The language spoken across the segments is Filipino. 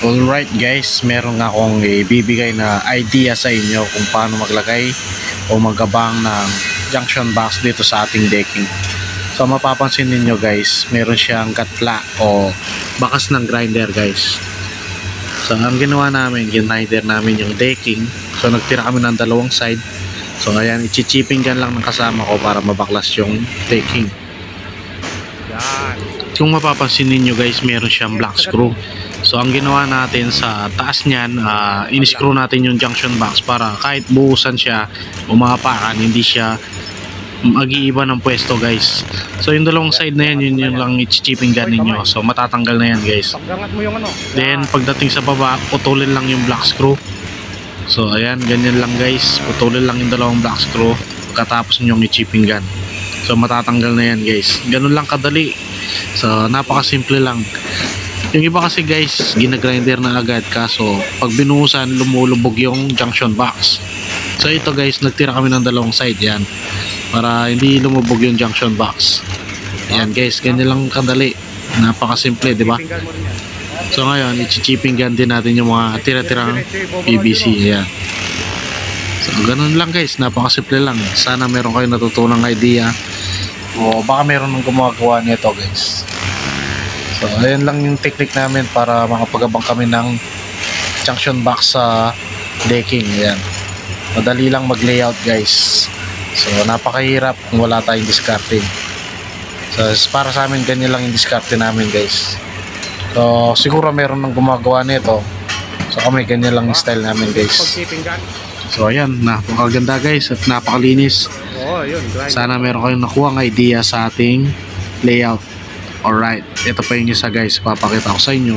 Alright guys, meron akong ibibigay na idea sa inyo kung paano maglagay o maggabang ng junction box dito sa ating decking. So mapapansin ninyo guys, meron siyang katla o bakas ng grinder guys. So ang ginawa namin, gininder namin yung decking. So nagtira kami ng dalawang side. So ayan, ichichiping gan lang ng kasama ko para mabaklas yung decking. Kung mapapansin ninyo guys, meron siyang black screw. So ang ginawa natin sa taas niyan, in-screw natin yung junction box para kahit buhusan siya, umapakan, hindi siya mag-iiba ng pwesto guys. So yung dalawang side na yan, yun lang i-chipping gun ninyo. So matatanggal na yan guys. Then pagdating sa baba, putulin lang yung black screw. So ayan, ganyan lang guys. Putulin lang yung dalawang black screw pagkatapos nyong i-chipping gun. So matatanggal na yan guys. Ganun lang kadali. So napakasimple lang. Yung iba kasi guys, ginagrinder na agad, kaso pag binuhusan, lumulubog yung junction box. So ito guys, nagtira kami ng dalawang side yan para hindi lumubog yung junction box. Yan guys, ganyan lang kadali. Napakasimple, di ba? So ngayon, i-chipping gun din natin yung mga tira-tirang PVC. Yan. So ganun lang guys, napakasimple lang. Sana meron kayong natutunang idea o baka meron ng gumagawa nito guys. So ayan lang yung technique namin para makapagabang kami ng junction box sa decking. Ayan, madali lang mag layout guys. So napakahirap kung wala tayong discarding. So para sa amin, ganyan lang yung discarding namin guys. So siguro meron ng gumagawa nito. So kami ganyan lang yung style namin guys. So ayan, napakaganda guys at napakalinis. Sana meron kayong nakuha ng idea sa ating layout. Alright, ito pa yung isa guys, papakita ko sa inyo.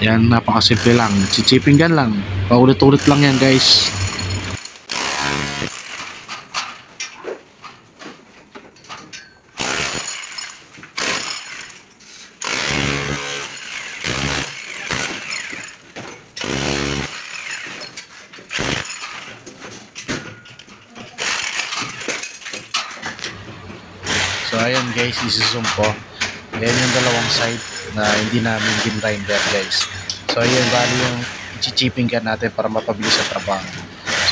Yan, napakasimple lang, chichiping gun lang, paulit-ulit lang yan guys. So ayan guys, isisum ko. Ayan yung dalawang side na hindi namin gin-grinder guys. So ayan, bali yung i-chipping gun natin para mapabilis ang trabaho.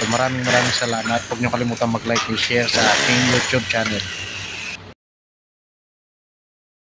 So maraming salamat. Huwag nyo kalimutan mag-like and share sa aking YouTube channel.